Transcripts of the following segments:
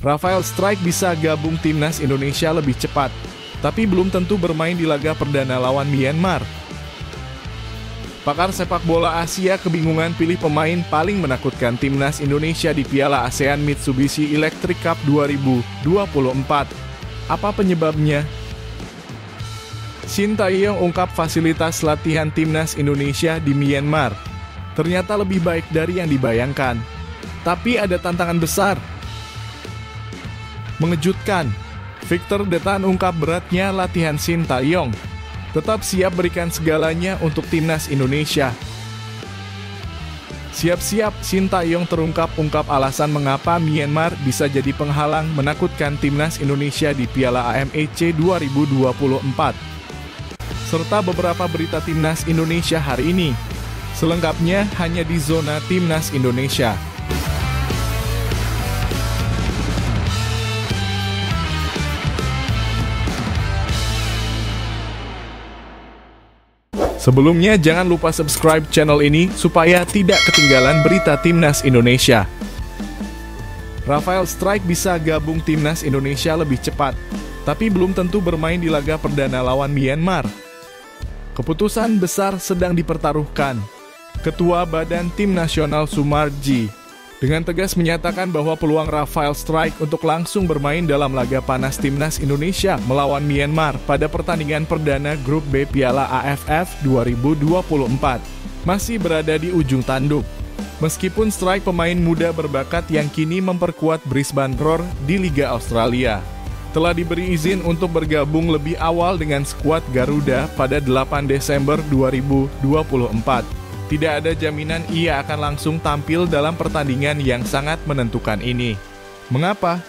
Rafael Struyck bisa gabung timnas Indonesia lebih cepat, tapi belum tentu bermain di laga perdana lawan Myanmar. Pakar sepak bola Asia kebingungan pilih pemain paling menakutkan timnas Indonesia di Piala ASEAN Mitsubishi Electric Cup 2024. Apa penyebabnya? Shin Tae-yong ungkap fasilitas latihan timnas Indonesia di Myanmar ternyata lebih baik dari yang dibayangkan. Tapi ada tantangan besar. Mengejutkan, Victor Detan ungkap beratnya latihan Shin Tae-yong. Tetap siap berikan segalanya untuk timnas Indonesia. Siap-siap, Shin Tae-yong terungkap alasan mengapa Myanmar bisa jadi penghalang menakutkan timnas Indonesia di Piala AMEC 2024. Serta beberapa berita timnas Indonesia hari ini. Selengkapnya hanya di Zona Timnas Indonesia. Sebelumnya jangan lupa subscribe channel ini supaya tidak ketinggalan berita timnas Indonesia. Rafael Struyck bisa gabung timnas Indonesia lebih cepat, tapi belum tentu bermain di laga perdana lawan Myanmar. Keputusan besar sedang dipertaruhkan. Ketua Badan Tim Nasional Sumarji dengan tegas menyatakan bahwa peluang Rafael Struyck untuk langsung bermain dalam laga panas timnas Indonesia melawan Myanmar pada pertandingan perdana Grup B Piala AFF 2024 masih berada di ujung tanduk. Meskipun Struyck pemain muda berbakat yang kini memperkuat Brisbane Roar di Liga Australia, telah diberi izin untuk bergabung lebih awal dengan skuad Garuda pada 8 Desember 2024. Tidak ada jaminan ia akan langsung tampil dalam pertandingan yang sangat menentukan ini. Mengapa?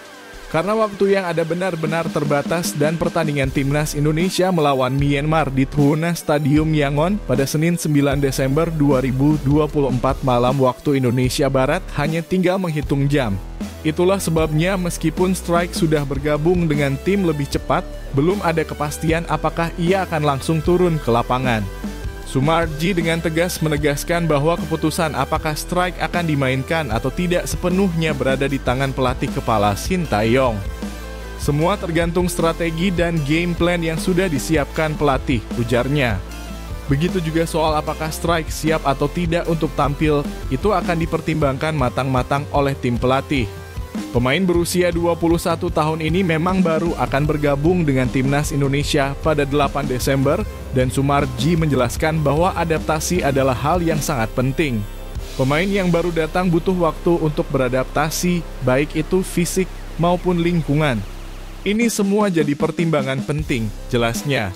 Karena waktu yang ada benar-benar terbatas dan pertandingan timnas Indonesia melawan Myanmar di Thuna Stadium Yangon pada Senin 9 Desember 2024 malam waktu Indonesia Barat hanya tinggal menghitung jam. Itulah sebabnya meskipun Struyck sudah bergabung dengan tim lebih cepat, belum ada kepastian apakah ia akan langsung turun ke lapangan. Sumarji dengan tegas menegaskan bahwa keputusan apakah Struyck akan dimainkan atau tidak sepenuhnya berada di tangan pelatih kepala Shin Tae-yong. Semua tergantung strategi dan game plan yang sudah disiapkan pelatih, ujarnya. Begitu juga soal apakah Struyck siap atau tidak untuk tampil, itu akan dipertimbangkan matang-matang oleh tim pelatih. Pemain berusia 21 tahun ini memang baru akan bergabung dengan timnas Indonesia pada 8 Desember dan Sumarji menjelaskan bahwa adaptasi adalah hal yang sangat penting. Pemain yang baru datang butuh waktu untuk beradaptasi, baik itu fisik maupun lingkungan. Ini semua jadi pertimbangan penting, jelasnya.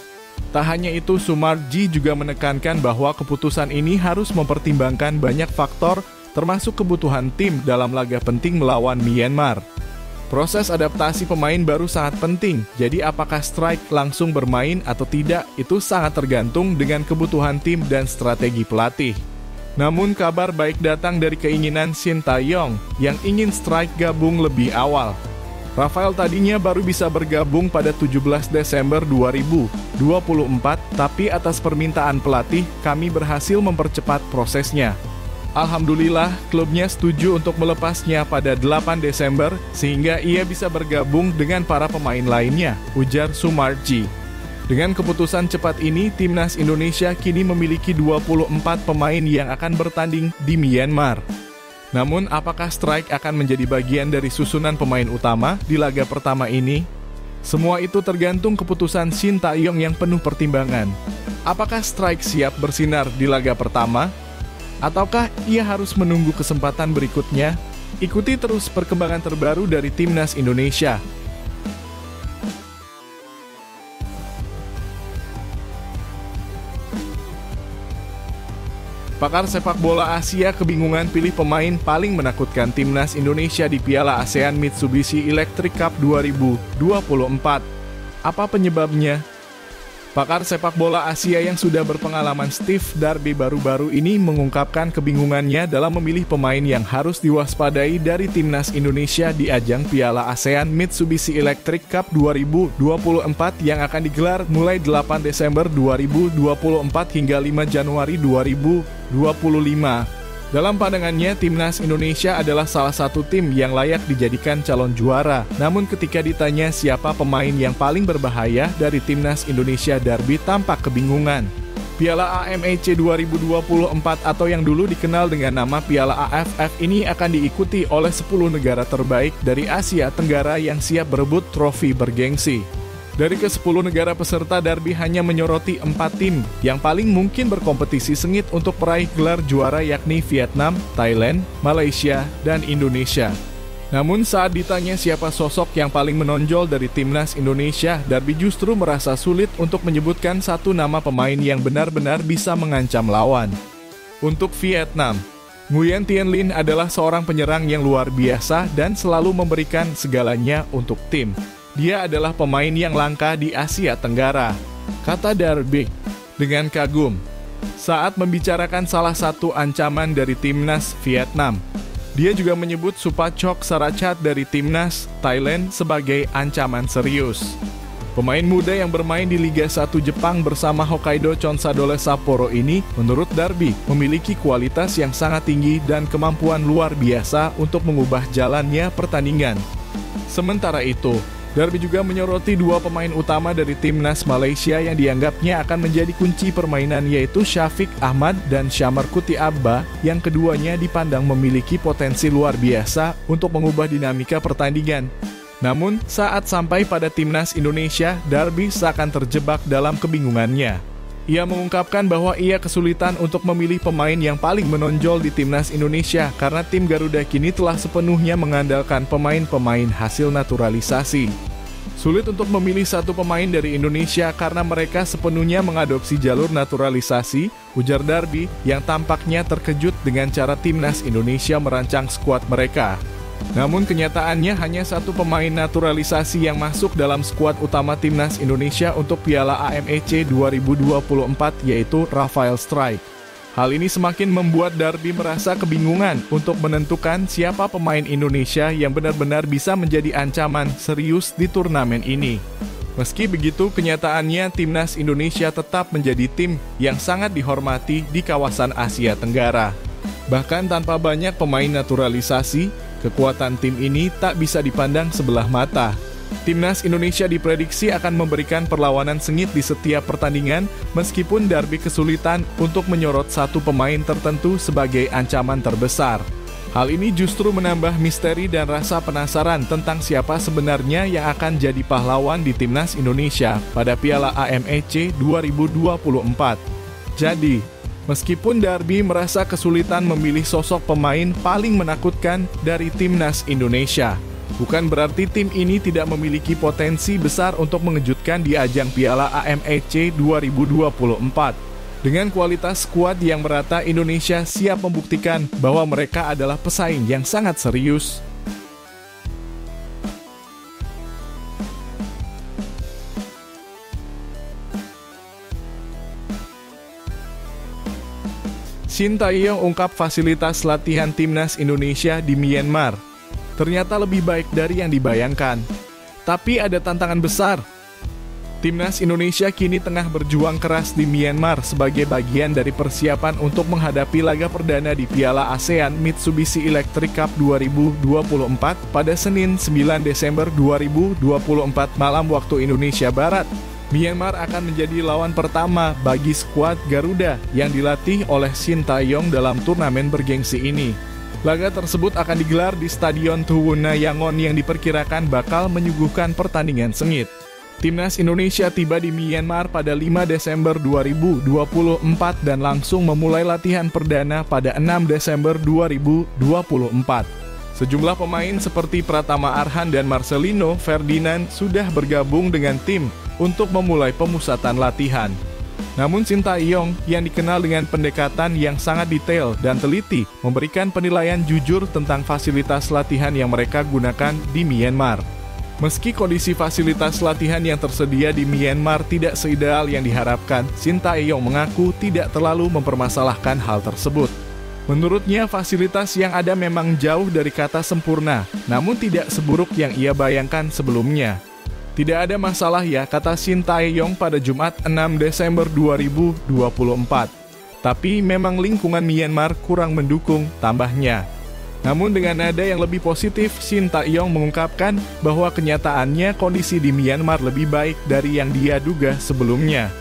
Tak hanya itu, Sumarji juga menekankan bahwa keputusan ini harus mempertimbangkan banyak faktor termasuk kebutuhan tim dalam laga penting melawan Myanmar. Proses adaptasi pemain baru sangat penting, jadi apakah Struyck langsung bermain atau tidak itu sangat tergantung dengan kebutuhan tim dan strategi pelatih. Namun kabar baik datang dari keinginan Shin Tae-yong yang ingin Struyck gabung lebih awal. Rafael tadinya baru bisa bergabung pada 17 Desember 2024, tapi atas permintaan pelatih kami berhasil mempercepat prosesnya. Alhamdulillah, klubnya setuju untuk melepasnya pada 8 Desember sehingga ia bisa bergabung dengan para pemain lainnya, ujar Sumarji. Dengan keputusan cepat ini, timnas Indonesia kini memiliki 24 pemain yang akan bertanding di Myanmar. Namun, apakah Struyck akan menjadi bagian dari susunan pemain utama di laga pertama ini? Semua itu tergantung keputusan Shin Tae-yong yang penuh pertimbangan. Apakah Struyck siap bersinar di laga pertama? Ataukah ia harus menunggu kesempatan berikutnya? Ikuti terus perkembangan terbaru dari timnas Indonesia. Pakar sepak bola Asia kebingungan pilih pemain paling menakutkan timnas Indonesia di Piala ASEAN Mitsubishi Electric Cup 2024. Apa penyebabnya? Pakar sepak bola Asia yang sudah berpengalaman Steve Darby baru-baru ini mengungkapkan kebingungannya dalam memilih pemain yang harus diwaspadai dari timnas Indonesia di ajang Piala ASEAN Mitsubishi Electric Cup 2024 yang akan digelar mulai 8 Desember 2024 hingga 5 Januari 2025. Dalam pandangannya, timnas Indonesia adalah salah satu tim yang layak dijadikan calon juara. Namun ketika ditanya siapa pemain yang paling berbahaya dari timnas Indonesia, Darby tampak kebingungan. Piala AFF 2024 atau yang dulu dikenal dengan nama Piala AFF ini akan diikuti oleh 10 negara terbaik dari Asia Tenggara yang siap berebut trofi bergengsi. Dari ke-10 negara peserta, Darby hanya menyoroti 4 tim yang paling mungkin berkompetisi sengit untuk meraih gelar juara, yakni Vietnam, Thailand, Malaysia, dan Indonesia. Namun saat ditanya siapa sosok yang paling menonjol dari timnas Indonesia, Darby justru merasa sulit untuk menyebutkan satu nama pemain yang benar-benar bisa mengancam lawan. Untuk Vietnam, Nguyen Thanh Linh adalah seorang penyerang yang luar biasa dan selalu memberikan segalanya untuk tim. Dia adalah pemain yang langka di Asia Tenggara, kata Darby dengan kagum saat membicarakan salah satu ancaman dari timnas Vietnam. Dia juga menyebut Supachok Srachat dari timnas Thailand sebagai ancaman serius. Pemain muda yang bermain di Liga 1 Jepang bersama Hokkaido Consadole Sapporo ini, menurut Darby, memiliki kualitas yang sangat tinggi dan kemampuan luar biasa untuk mengubah jalannya pertandingan. Sementara itu, Darby juga menyoroti 2 pemain utama dari timnas Malaysia yang dianggapnya akan menjadi kunci permainan, yaitu Syafiq Ahmad dan Syamar Kuti Abba, yang keduanya dipandang memiliki potensi luar biasa untuk mengubah dinamika pertandingan. Namun, saat sampai pada timnas Indonesia, Darby seakan terjebak dalam kebingungannya. Ia mengungkapkan bahwa ia kesulitan untuk memilih pemain yang paling menonjol di timnas Indonesia karena tim Garuda kini telah sepenuhnya mengandalkan pemain-pemain hasil naturalisasi. Sulit untuk memilih satu pemain dari Indonesia karena mereka sepenuhnya mengadopsi jalur naturalisasi, ujar Darby yang tampaknya terkejut dengan cara timnas Indonesia merancang skuad mereka. Namun kenyataannya hanya satu pemain naturalisasi yang masuk dalam skuad utama timnas Indonesia untuk Piala AFF 2024, yaitu Rafael Strijk. Hal ini semakin membuat Darby merasa kebingungan untuk menentukan siapa pemain Indonesia yang benar-benar bisa menjadi ancaman serius di turnamen ini. Meski begitu, kenyataannya timnas Indonesia tetap menjadi tim yang sangat dihormati di kawasan Asia Tenggara. Bahkan tanpa banyak pemain naturalisasi, kekuatan tim ini tak bisa dipandang sebelah mata. Timnas Indonesia diprediksi akan memberikan perlawanan sengit di setiap pertandingan, meskipun Darby kesulitan untuk menyorot satu pemain tertentu sebagai ancaman terbesar. Hal ini justru menambah misteri dan rasa penasaran tentang siapa sebenarnya yang akan jadi pahlawan di Timnas Indonesia pada Piala AFF 2024. Jadi, meskipun Darby merasa kesulitan memilih sosok pemain paling menakutkan dari timnas Indonesia, bukan berarti tim ini tidak memiliki potensi besar untuk mengejutkan di ajang Piala AFF 2024. Dengan kualitas skuad yang merata, Indonesia siap membuktikan bahwa mereka adalah pesaing yang sangat serius. Shin Tae-yong ungkap fasilitas latihan timnas Indonesia di Myanmar ternyata lebih baik dari yang dibayangkan. Tapi ada tantangan besar. Timnas Indonesia kini tengah berjuang keras di Myanmar sebagai bagian dari persiapan untuk menghadapi laga perdana di Piala ASEAN Mitsubishi Electric Cup 2024 pada Senin 9 Desember 2024 malam waktu Indonesia Barat. Myanmar akan menjadi lawan pertama bagi skuad Garuda yang dilatih oleh Shin Tae-yong dalam turnamen bergengsi ini. Laga tersebut akan digelar di Stadion Tuhuna Yangon yang diperkirakan bakal menyuguhkan pertandingan sengit. Timnas Indonesia tiba di Myanmar pada 5 Desember 2024 dan langsung memulai latihan perdana pada 6 Desember 2024. Sejumlah pemain seperti Pratama Arhan dan Marcelino Ferdinand sudah bergabung dengan tim untuk memulai pemusatan latihan. Namun Shin Tae-yong yang dikenal dengan pendekatan yang sangat detail dan teliti memberikan penilaian jujur tentang fasilitas latihan yang mereka gunakan di Myanmar. Meski kondisi fasilitas latihan yang tersedia di Myanmar tidak seideal yang diharapkan, Shin Tae-yong mengaku tidak terlalu mempermasalahkan hal tersebut. Menurutnya, fasilitas yang ada memang jauh dari kata sempurna, namun tidak seburuk yang ia bayangkan sebelumnya. Tidak ada masalah ya, kata Shin Tae-yong pada Jumat 6 Desember 2024. Tapi memang lingkungan Myanmar kurang mendukung, tambahnya. Namun dengan nada yang lebih positif, Shin Tae-yong mengungkapkan bahwa kenyataannya kondisi di Myanmar lebih baik dari yang dia duga sebelumnya.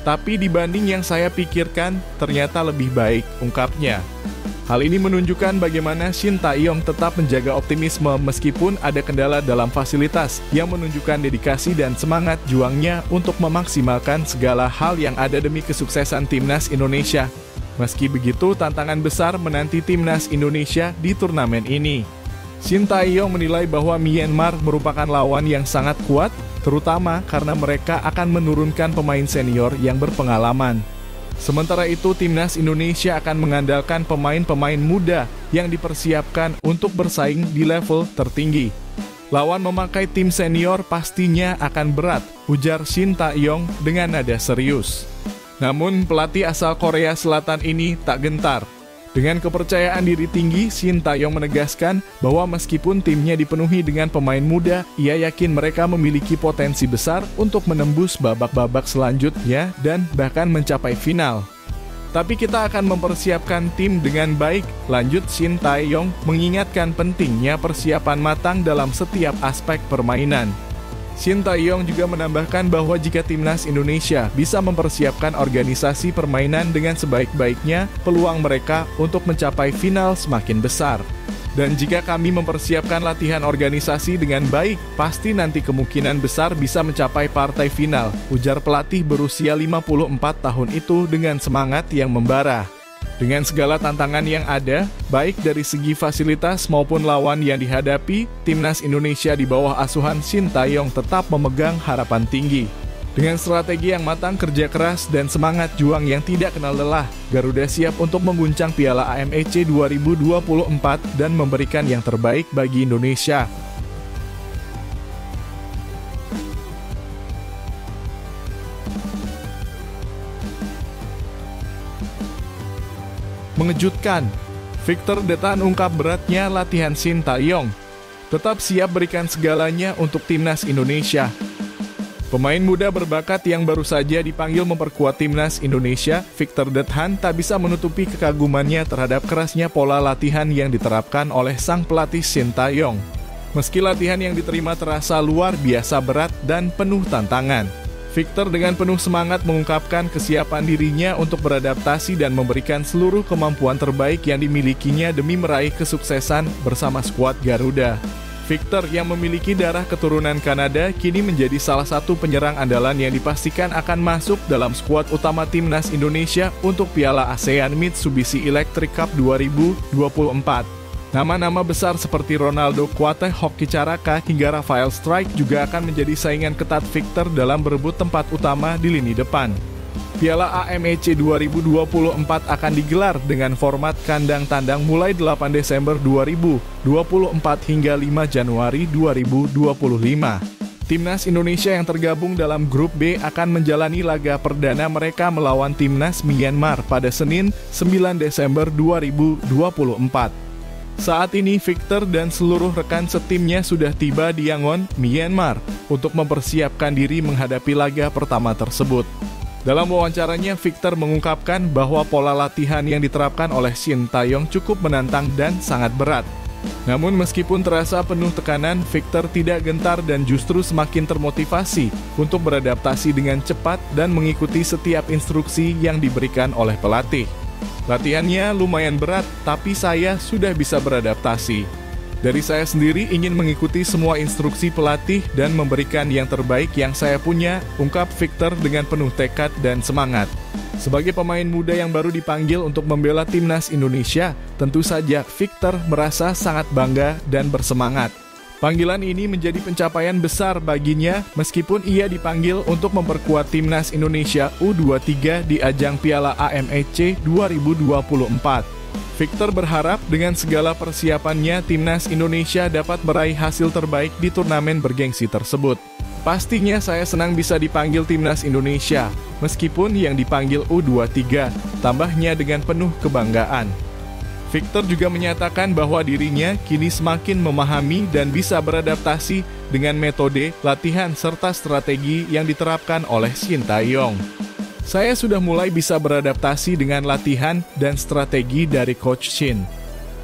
Tapi dibanding yang saya pikirkan, ternyata lebih baik, ungkapnya. Hal ini menunjukkan bagaimana Shin Tae-yong tetap menjaga optimisme meskipun ada kendala dalam fasilitas yang menunjukkan dedikasi dan semangat juangnya untuk memaksimalkan segala hal yang ada demi kesuksesan Timnas Indonesia. Meski begitu, tantangan besar menanti Timnas Indonesia di turnamen ini. Shin Tae-yong menilai bahwa Myanmar merupakan lawan yang sangat kuat, terutama karena mereka akan menurunkan pemain senior yang berpengalaman. Sementara itu, Timnas Indonesia akan mengandalkan pemain-pemain muda yang dipersiapkan untuk bersaing di level tertinggi. Lawan memakai tim senior pastinya akan berat, ujar Shin Tae-yong dengan nada serius. Namun, pelatih asal Korea Selatan ini tak gentar. Dengan kepercayaan diri tinggi, Shin Tae-yong menegaskan bahwa meskipun timnya dipenuhi dengan pemain muda, ia yakin mereka memiliki potensi besar untuk menembus babak-babak selanjutnya dan bahkan mencapai final. Tapi kita akan mempersiapkan tim dengan baik, lanjut Shin Tae-yong mengingatkan pentingnya persiapan matang dalam setiap aspek permainan. Shin Tae-yong juga menambahkan bahwa jika Timnas Indonesia bisa mempersiapkan organisasi permainan dengan sebaik-baiknya, peluang mereka untuk mencapai final semakin besar. Dan jika kami mempersiapkan latihan organisasi dengan baik, pasti nanti kemungkinan besar bisa mencapai partai final, ujar pelatih berusia 54 tahun itu dengan semangat yang membara. Dengan segala tantangan yang ada, baik dari segi fasilitas maupun lawan yang dihadapi, Timnas Indonesia di bawah asuhan Shin Tae-yong tetap memegang harapan tinggi. Dengan strategi yang matang, kerja keras, dan semangat juang yang tidak kenal lelah, Garuda siap untuk mengguncang Piala AMEC 2024 dan memberikan yang terbaik bagi Indonesia. Mengejutkan, Victor Detan ungkap beratnya latihan Shin Tae-yong. Tetap siap berikan segalanya untuk Timnas Indonesia. Pemain muda berbakat yang baru saja dipanggil memperkuat Timnas Indonesia, Victor Detan tak bisa menutupi kekagumannya terhadap kerasnya pola latihan yang diterapkan oleh sang pelatih Shin Tae-yong. Meski latihan yang diterima terasa luar biasa berat dan penuh tantangan, Victor dengan penuh semangat mengungkapkan kesiapan dirinya untuk beradaptasi dan memberikan seluruh kemampuan terbaik yang dimilikinya demi meraih kesuksesan bersama skuad Garuda. Victor yang memiliki darah keturunan Kanada kini menjadi salah satu penyerang andalan yang dipastikan akan masuk dalam skuad utama Timnas Indonesia untuk Piala ASEAN Mitsubishi Electric Cup 2024. Nama-nama besar seperti Ronaldo Kuate, Hoki Caraka, hingga Rafael Strike juga akan menjadi saingan ketat Victor dalam berebut tempat utama di lini depan. Piala AMEC 2024 akan digelar dengan format kandang tandang mulai 8 Desember 2024 hingga 5 Januari 2025. Timnas Indonesia yang tergabung dalam grup B akan menjalani laga perdana mereka melawan Timnas Myanmar pada Senin 9 Desember 2024. Saat ini Victor dan seluruh rekan setimnya sudah tiba di Yangon, Myanmar, untuk mempersiapkan diri menghadapi laga pertama tersebut. Dalam wawancaranya, Victor mengungkapkan bahwa pola latihan yang diterapkan oleh Shin Tae-yong cukup menantang dan sangat berat. Namun meskipun terasa penuh tekanan, Victor tidak gentar dan justru semakin termotivasi untuk beradaptasi dengan cepat dan mengikuti setiap instruksi yang diberikan oleh pelatih. Latihannya lumayan berat, tapi saya sudah bisa beradaptasi. Dari saya sendiri ingin mengikuti semua instruksi pelatih dan memberikan yang terbaik yang saya punya, ungkap Victor dengan penuh tekad dan semangat. Sebagai pemain muda yang baru dipanggil untuk membela Timnas Indonesia, tentu saja Victor merasa sangat bangga dan bersemangat. Panggilan ini menjadi pencapaian besar baginya meskipun ia dipanggil untuk memperkuat Timnas Indonesia U23 di ajang Piala AMEC 2024. Victor berharap dengan segala persiapannya Timnas Indonesia dapat meraih hasil terbaik di turnamen bergengsi tersebut. Pastinya saya senang bisa dipanggil Timnas Indonesia, meskipun yang dipanggil U23, tambahnya dengan penuh kebanggaan. Victor juga menyatakan bahwa dirinya kini semakin memahami dan bisa beradaptasi dengan metode, latihan, serta strategi yang diterapkan oleh Shin Tae-yong. Saya sudah mulai bisa beradaptasi dengan latihan dan strategi dari Coach Shin.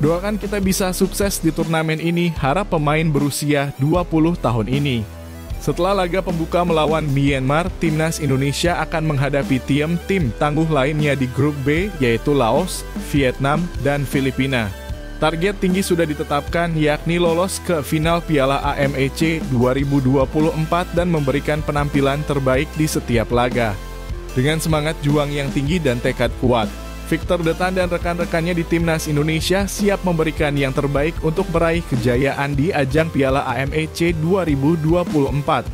Doakan kita bisa sukses di turnamen ini, harap pemain berusia 20 tahun ini. Setelah laga pembuka melawan Myanmar, timnas Indonesia akan menghadapi tim tangguh lainnya di grup B, yaitu Laos, Vietnam, dan Filipina. Target tinggi sudah ditetapkan, yakni lolos ke final Piala AMEC 2024 dan memberikan penampilan terbaik di setiap laga. Dengan semangat juang yang tinggi dan tekad kuat, Victor Detan dan rekan-rekannya di timnas Indonesia siap memberikan yang terbaik untuk meraih kejayaan di ajang Piala AMEC 2024.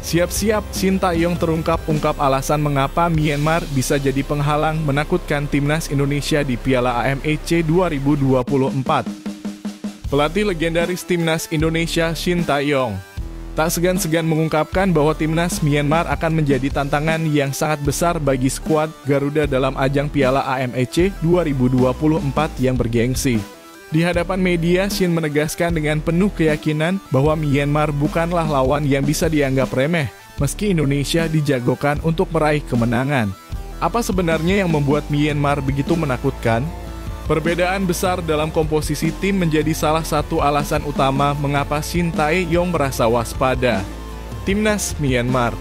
Siap-siap, Shin Tae-yong terungkap-ungkap alasan mengapa Myanmar bisa jadi penghalang menakutkan timnas Indonesia di Piala AMEC 2024. Pelatih legendaris timnas Indonesia Shin Tae-yong tak segan-segan mengungkapkan bahwa timnas Myanmar akan menjadi tantangan yang sangat besar bagi skuad Garuda dalam ajang Piala AMEC 2024 yang bergengsi. Di hadapan media, Shin menegaskan dengan penuh keyakinan bahwa Myanmar bukanlah lawan yang bisa dianggap remeh, meski Indonesia dijagokan untuk meraih kemenangan. Apa sebenarnya yang membuat Myanmar begitu menakutkan? Perbedaan besar dalam komposisi tim menjadi salah satu alasan utama mengapa Shin Tae-yong merasa waspada. Timnas Myanmar,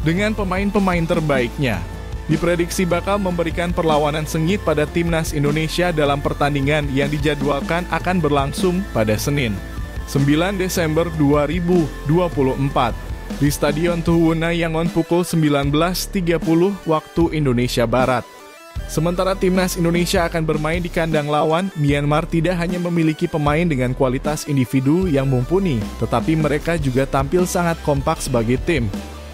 dengan pemain-pemain terbaiknya, diprediksi bakal memberikan perlawanan sengit pada timnas Indonesia dalam pertandingan yang dijadwalkan akan berlangsung pada Senin, 9 Desember 2024, di Stadion Tuhuna Yangon pukul 19.30 waktu Indonesia Barat. Sementara timnas Indonesia akan bermain di kandang lawan, Myanmar tidak hanya memiliki pemain dengan kualitas individu yang mumpuni, tetapi mereka juga tampil sangat kompak sebagai tim.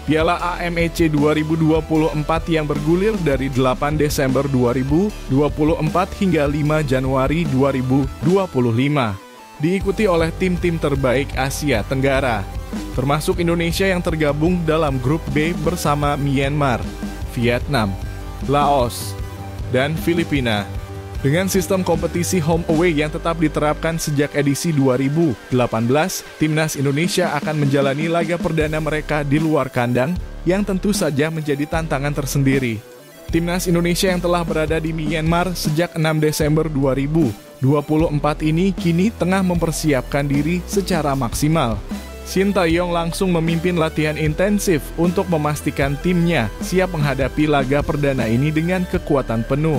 Piala AMEC 2024 yang bergulir dari 8 Desember 2024 hingga 5 Januari 2025, diikuti oleh tim-tim terbaik Asia Tenggara, termasuk Indonesia yang tergabung dalam grup B bersama Myanmar, Vietnam, Laos, dan Filipina. Dengan sistem kompetisi home away yang tetap diterapkan sejak edisi 2018, timnas Indonesia akan menjalani laga perdana mereka di luar kandang, yang tentu saja menjadi tantangan tersendiri. Timnas Indonesia yang telah berada di Myanmar sejak 6 Desember 2024 ini kini tengah mempersiapkan diri secara maksimal. Shin Tae-yong langsung memimpin latihan intensif untuk memastikan timnya siap menghadapi laga perdana ini dengan kekuatan penuh.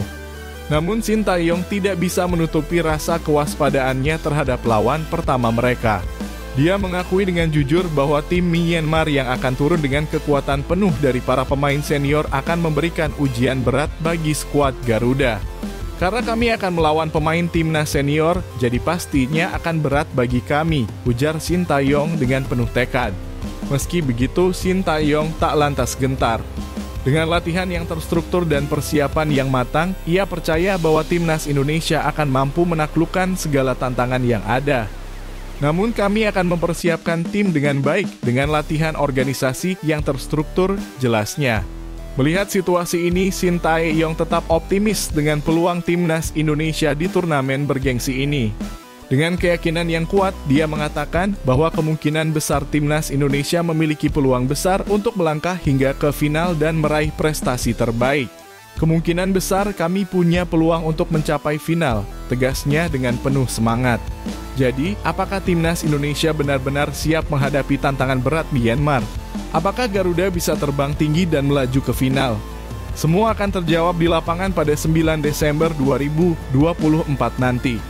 Namun Shin Tae-yong tidak bisa menutupi rasa kewaspadaannya terhadap lawan pertama mereka. Dia mengakui dengan jujur bahwa tim Myanmar yang akan turun dengan kekuatan penuh dari para pemain senior akan memberikan ujian berat bagi skuad Garuda. Karena kami akan melawan pemain timnas senior, jadi pastinya akan berat bagi kami, ujar Shin Tae-yong dengan penuh tekad. Meski begitu, Shin Tae-yong tak lantas gentar. Dengan latihan yang terstruktur dan persiapan yang matang, ia percaya bahwa timnas Indonesia akan mampu menaklukkan segala tantangan yang ada. Namun kami akan mempersiapkan tim dengan baik, dengan latihan organisasi yang terstruktur, jelasnya. Melihat situasi ini, Shin Tae-yong tetap optimis dengan peluang timnas Indonesia di turnamen bergengsi ini. Dengan keyakinan yang kuat, dia mengatakan bahwa kemungkinan besar timnas Indonesia memiliki peluang besar untuk melangkah hingga ke final dan meraih prestasi terbaik. Kemungkinan besar kami punya peluang untuk mencapai final, tegasnya dengan penuh semangat. Jadi, apakah timnas Indonesia benar-benar siap menghadapi tantangan berat Myanmar? Apakah Garuda bisa terbang tinggi dan melaju ke final? Semua akan terjawab di lapangan pada 9 Desember 2024 nanti.